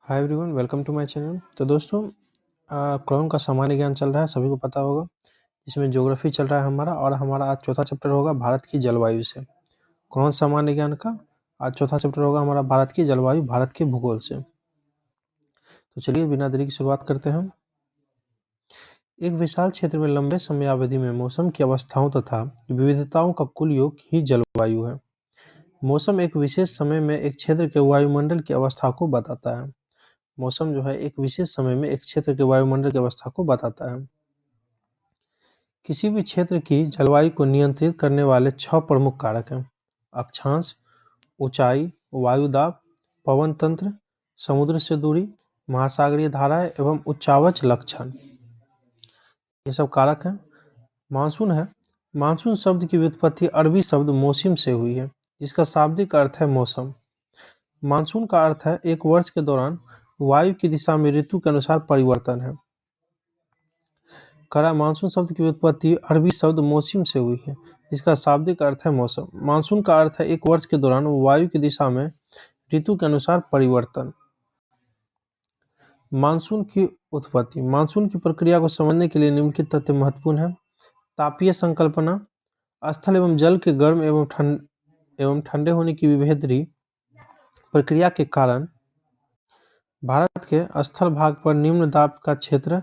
Hi everyone, welcome to my channel. तो दोस्तों, crown का सामान्य ज्ञान चल रहा है, सभी को पता होगा। इसमें ज्योग्राफी चल रहा है हमारा, और हमारा आज चौथा चैप्टर होगा भारत की जलवायु से। क्राउन सामान्य ज्ञान का आज चौथा चैप्टर होगा हमारा भारत की जलवायु, भारत के भूगोल से। तो चलिए बिना देरी की शुरुआत करते हैं। एक विशाल क्षेत्र में लंबे समयावधि में मौसम की अवस्थाओं तथा विविधताओं का कुल योग ही जलवायु है। मौसम एक विशेष समय में एक क्षेत्र के वायुमंडल की अवस्था को बताता है। मौसम जो है एक विशेष समय में एक क्षेत्र के वायुमंडल की अवस्था को बताता है। किसी भी क्षेत्र की जलवायु को नियंत्रित करने वाले 6 प्रमुख कारक हैं: अक्षांश, ऊंचाई, वायुदाब, पवन तंत्र, समुद्र से दूरी, महासागरीय धाराएं एवं उच्चावच लक्षण। ये सब कारक हैं। मानसून है। मानसून शब्द की व्युत्पत्ति अरबी शब्द मौसम से हुई है, जिसका शाब्दिक अर्थ है मौसम। मानसून का अर्थ है एक वर्ष के दौरान वायु की दिशा में ऋतु के अनुसार परिवर्तन है। मानसून शब्द की उत्पत्ति अरबी शब्द मौसम से हुई है, जिसका शाब्दिक अर्थ है मौसम। मानसून का अर्थ है एक वर्ष के दौरान वायु की दिशा में ऋतु के अनुसार परिवर्तन। मानसून की उत्पत्ति। मानसून की प्रक्रिया को समझने के लिए निम्नलिखित तथ्य महत्वपूर्ण है। तापीय संकल्पना। स्थल एवं जल के गर्म एवं ठंडे होने की विभेदरी प्रक्रिया के कारण भारत के स्थल भाग पर निम्न दाब का क्षेत्र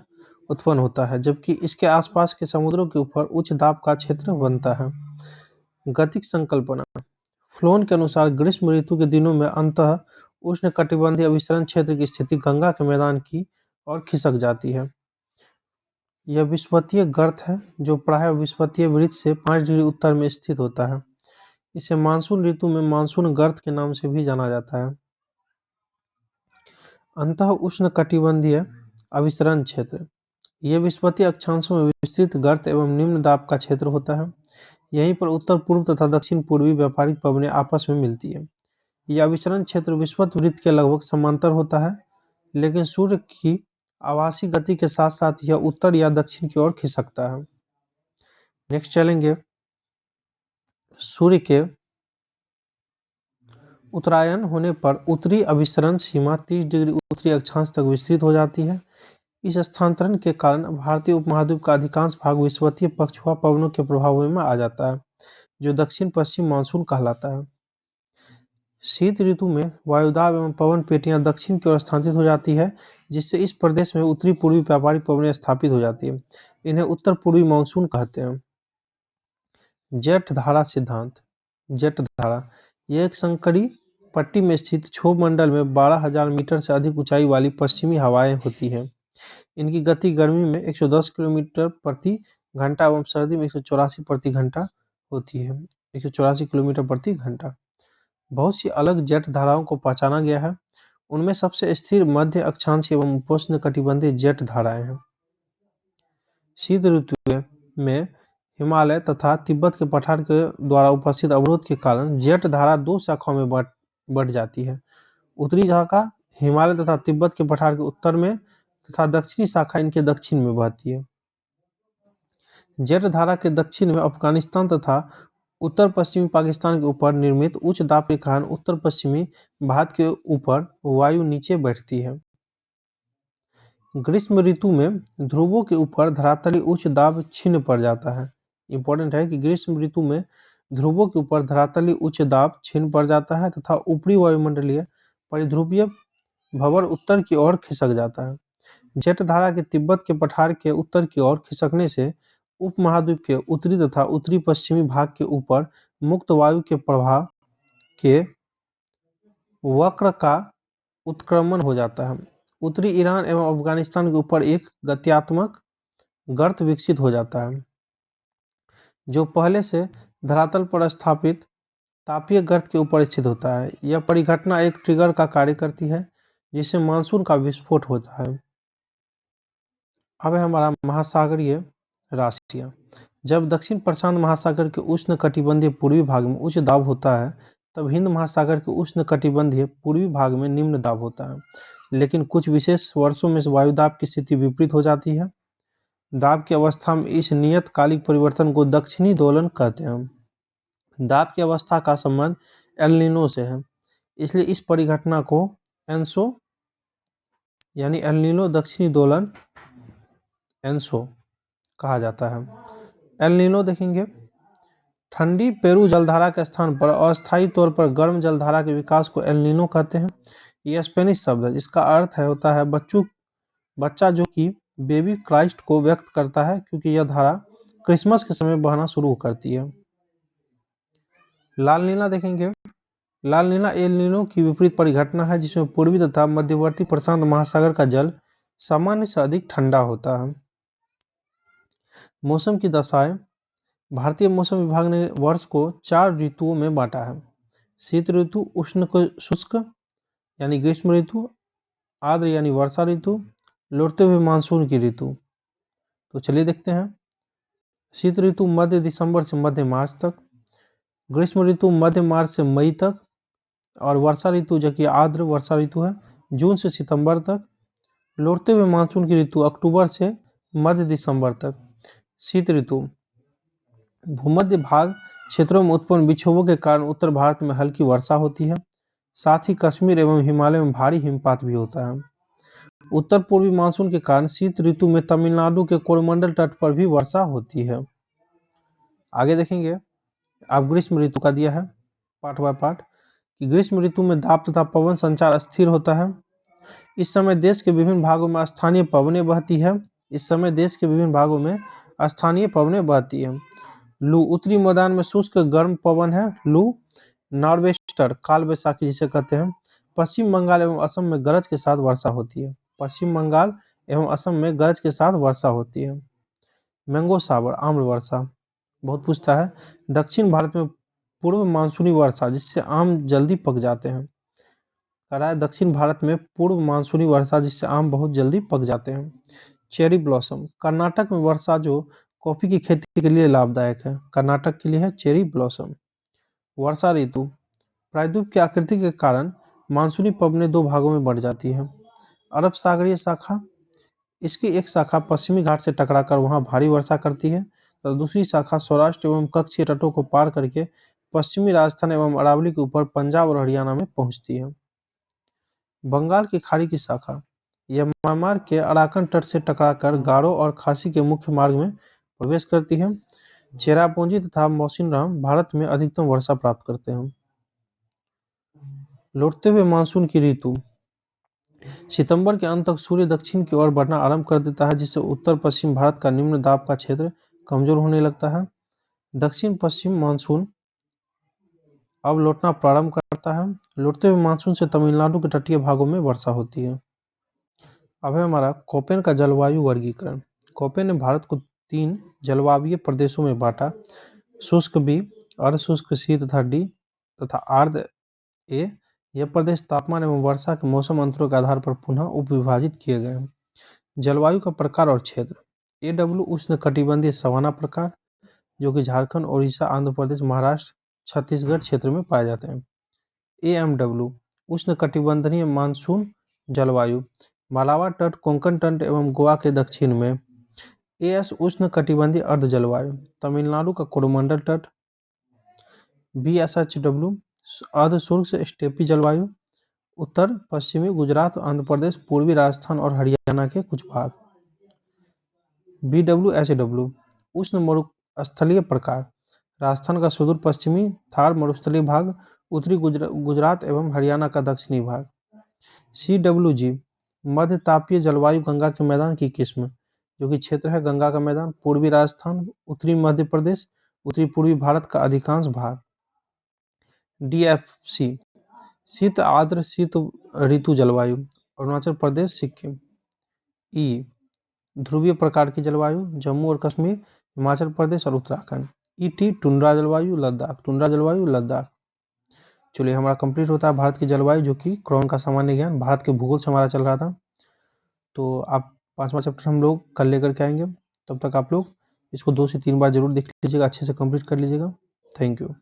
उत्पन्न होता है, जबकि इसके आसपास के समुद्रों के ऊपर उच्च दाब का क्षेत्र बनता है। गतिक संकल्पना। फ्लोन के अनुसार ग्रीष्म ऋतु के दिनों में अंतः उष्णकटिबंधीय अभिसरण क्षेत्र की स्थिति गंगा के मैदान की ओर खिसक जाती है। यह विषुवतीय गर्त है, जो प्रायः विषुवतीय वृत्त से 5 डिग्री उत्तर में स्थित होता है। इसे मानसून ऋतु में मानसून गर्त के नाम से भी जाना जाता है। अंतः उष्णकटिबंधीय अभिसरण क्षेत्र। यह विषुवतीय अक्षांशों में विस्तृत गर्त एवं निम्न दाब का क्षेत्र होता है। यहीं पर उत्तर पूर्व तथा दक्षिण पूर्वी व्यापारिक पवनें आपस में मिलती है। यह अभिसरण क्षेत्र विषुवत वृत्त के लगभग समांतर होता है, लेकिन सूर्य की आभासी गति के साथ साथ यह उत्तर या दक्षिण की ओर खिसकता है। नेक्स्ट चलेंगे, सूर्य के उत्तरायण होने पर उत्तरी अभिसरण सीमा 30 डिग्री उत्तरी अक्षांश तक विस्तृत हो जाती है। इस स्थानांतरण के कारण भारतीय उपमहाद्वीप का अधिकांश भाग विषुवतीय पक्षवा पवनों के प्रभाव में आ जाता है, जो दक्षिण पश्चिम मानसून कहलाता है। शीत ऋतु में वायुदाब एवं पवन पेटियां दक्षिण की ओर स्थानांतरित हो जाती है, जिससे इस प्रदेश में उत्तरी पूर्वी व्यापारिक पवनें स्थापित हो जाती है। इन्हें उत्तर पूर्वी मानसून कहते हैं। जेट धारा सिद्धांत। जेट धारा यह एक संकरी पट्टी में स्थित क्षोभ मंडल में 12,000 मीटर से अधिक ऊंचाई वाली पश्चिमी हवाएं होती हैं। इनकी गति गर्मी में 110 किलोमीटर प्रति घंटा एवं सर्दी में 184 प्रति घंटा होती है। 184 किलोमीटर प्रति घंटा। बहुत सी अलग जेट धाराओं को पहचाना गया है। उनमें सबसे स्थिर मध्य अक्षांश एवं उपोष्ण कटिबंधीय जेट धाराएं हैं। शीत ऋतु में हिमालय तथा तिब्बत के पठार के द्वारा उपस्थित अवरोध के कारण जेट धारा 2 शाखाओं में बढ़ जाती है। उत्तरी शाखा हिमालय तथा तिब्बत के पठार के उत्तर में तथा दक्षिणी शाखा इनके दक्षिण में बहती है। जेट धारा के दक्षिण में अफगानिस्तान तथा उत्तर पश्चिमी पाकिस्तान के ऊपर निर्मित उच्च दाब के कारण उत्तर पश्चिमी भारत के ऊपर वायु नीचे बैठती है। ग्रीष्म ऋतु में ध्रुवों के ऊपर धरातलीय उच्च दाब छिन्न पड़ जाता है। इंपॉर्टेंट है कि ग्रीष्म ऋतु में ध्रुवों के ऊपर धरातलीय उच्च दाब छिन्न पड़ जाता है तथा ऊपरी वायुमंडलीय परिध्रुवीय भंवर उत्तर की ओर खिसक जाता है। जेट धारा के तिब्बत के पठार के उत्तर की ओर खिसकने से उपमहाद्वीप के उत्तरी तथा उत्तरी पश्चिमी भाग के ऊपर मुक्त वायु के प्रभाव के वक्र का उत्क्रमण हो जाता है। उत्तरी ईरान एवं अफगानिस्तान के ऊपर एक गत्यात्मक गर्त विकसित हो जाता है, जो पहले से धरातल पर स्थापित तापीय गर्त के ऊपर स्थित होता है। यह परिघटना एक ट्रिगर का कार्य करती है, जिससे मानसून का विस्फोट होता है। अब है हमारा महासागरीय राशियाँ। जब दक्षिण प्रशांत महासागर के उष्ण कटिबंधीय पूर्वी भाग में उच्च दाब होता है, तब हिंद महासागर के उष्ण कटिबंधीय पूर्वी भाग में निम्न दाब होता है। लेकिन कुछ विशेष वर्षों में वायुदाब की स्थिति विपरीत हो जाती है। दाब की अवस्था में इस नियतकालिक परिवर्तन को दक्षिणी दोलन कहते हैं। दाब की अवस्था का संबंध एल नीनो से है, इसलिए इस परिघटना को एनसो यानी एल नीनो दक्षिणी दोलन एनसो कहा जाता है। एल नीनो देखेंगे, ठंडी पेरू जलधारा के स्थान पर अस्थायी तौर पर गर्म जलधारा के विकास को एल नीनो कहते हैं। यह स्पेनिश शब्द है, इसका अर्थ होता है बच्चा, जो कि बेबी क्राइस्ट को व्यक्त करता है, क्योंकि यह धारा क्रिसमस के समय बहना शुरू करती है। लाल नीला देखेंगे, लाल नीला एल नीनो की विपरीत परिघटना है, जिसमें पूर्वी तथा मध्यवर्ती प्रशांत महासागर का जल सामान्य से अधिक ठंडा होता है। मौसम की दशाएं, भारतीय मौसम विभाग ने वर्ष को 4 ऋतुओं में बांटा है। शीत ऋतु, उष्ण शुष्क यानी ग्रीष्म ऋतु, आर्द्र यानी वर्षा ऋतु, लौटते हुए मानसून की ऋतु। तो चलिए देखते हैं। शीत ऋतु मध्य दिसंबर से मध्य मार्च तक, ग्रीष्म ऋतु मध्य मार्च से मई तक, और वर्षा ऋतु जो कि आर्द्र वर्षा ऋतु है जून से सितंबर तक, लौटते हुए मानसून की ऋतु अक्टूबर से मध्य दिसंबर तक। शीत ऋतु भूमध्य भाग क्षेत्रों में उत्पन्न विक्षोभों के कारण उत्तर भारत में हल्की वर्षा होती है, साथ ही कश्मीर एवं हिमालय में भारी हिमपात भी होता है। उत्तर पूर्वी मानसून के कारण शीत ऋतु में तमिलनाडु के कोरोमंडल तट पर भी वर्षा होती है। आगे देखेंगे, अब ग्रीष्म ऋतु का दिया है पार्ट बाय पार्ट कि ग्रीष्म ऋतु में दाब तथा पवन संचार स्थिर होता है। इस समय देश के विभिन्न भागों में स्थानीय पवनें बहती है। लू, उत्तरी मैदान में शुष्क गर्म पवन है। लू नॉर्वेस्टर, काल बैसाखी जिसे कहते हैं। पश्चिम बंगाल एवं असम में गरज के साथ वर्षा होती है। पश्चिम बंगाल एवं असम में गरज के साथ वर्षा होती है। मैंगो सावर, आम्र वर्षा, बहुत पूछता है। दक्षिण भारत में पूर्व मानसूनी वर्षा, जिससे आम जल्दी पक जाते हैं। कह रहा है दक्षिण भारत में पूर्व मानसूनी वर्षा, जिससे आम बहुत जल्दी पक जाते हैं। चेरी ब्लॉसम, कर्नाटक में वर्षा जो कॉफी की खेती के लिए लाभदायक है। कर्नाटक के लिए है चेरी ब्लॉसम। वर्षा ऋतु, प्रायद्वीप की आकृति के कारण मानसूनी पवनें 2 भागों में बढ़ जाती है। अरब सागरीय शाखा, इसकी एक शाखा पश्चिमी घाट से टकराकर वहां भारी वर्षा करती है, तो दूसरी शाखा सौराष्ट्र एवं कच्छी तटों को पार करके पश्चिमी राजस्थान एवं अरावली के ऊपर पंजाब और हरियाणा में पहुंचती है। बंगाल की खाड़ी की शाखा, यह म्यांमार के अराकन तट से टकराकर गारो और खासी के मुख्य मार्ग में प्रवेश करती है। चेरापूंजी तथा मौसिनराम भारत में अधिकतम वर्षा प्राप्त करते हैं। लौटते हुए मानसून की ऋतु, सितंबर के अंत तक सूर्य दक्षिण की ओर बढ़ना आरंभ कर देता है, जिससे उत्तर पश्चिम भारत का निम्न दाब का क्षेत्र कमजोर होने लगता है। दक्षिण पश्चिम मानसून अब लौटना प्रारंभ करता है। लौटते हुए मानसून से तमिलनाडु के तटीय भागों में वर्षा होती है। अब है हमारा कोपेन का जलवायु वर्गीकरण। कोपेन ने भारत को 3 जलवायु प्रदेशों में बांटा, शुष्क बी, अर्धशुष्क सी तथा डी तथा आर्द्र ए। यह प्रदेश तापमान एवं वर्षा के मौसम अंतरों के आधार पर पुनः उपविभाजित किए गए हैं। जलवायु का प्रकार और क्षेत्र, एडब्ल्यू उष्णकटिबंधीय सवाना प्रकार, जो कि झारखंड, ओडिशा, आंध्र प्रदेश, महाराष्ट्र, छत्तीसगढ़ क्षेत्र में पाए जाते हैं। एएमडब्ल्यू उष्णकटिबंधीय मानसून जलवायु, मालाबार तट, कोंकण तट एवं गोवा के दक्षिण में। एएस उष्णकटिबंधीय अर्ध जलवायु, तमिलनाडु का कोरोमंडल तट। बीएसएचडब्ल्यू अर्ध शुष्क स्टेपी जलवायु, उत्तर पश्चिमी गुजरात, आंध्र प्रदेश, पूर्वी राजस्थान और हरियाणा के कुछ भाग। बीडब्ल्यूएचडब्ल्यू उष्ण मरुस्थलीय प्रकार, राजस्थान का सुदूर पश्चिमी, थार मरुस्थलीय भाग, उत्तरी गुजरात एवं हरियाणा का दक्षिणी भाग। सीडब्ल्यूजी मध्य तापीय जलवायु, गंगा के मैदान की किस्म, जो कि क्षेत्र है गंगा का मैदान, पूर्वी राजस्थान, उत्तरी मध्य प्रदेश, उत्तरी पूर्वी भारत का अधिकांश भाग। डीएफसी शीत आर्द्र शीत ऋतु जलवायु, अरुणाचल प्रदेश, सिक्किम। ई ध्रुवीय प्रकार की जलवायु, जम्मू और कश्मीर, हिमाचल प्रदेश और उत्तराखंड। ईटी टुंड्रा जलवायु, लद्दाख। चलिए हमारा कंप्लीट होता है भारत की जलवायु, जो कि क्रॉन का सामान्य ज्ञान भारत के भूगोल से हमारा चल रहा था। तो आप 5वां चैप्टर हम लोग कल लेकर के आएंगे। तब तक आप लोग इसको 2 से 3 बार जरूर देख लीजिएगा, अच्छे से कंप्लीट कर लीजिएगा। Thank you.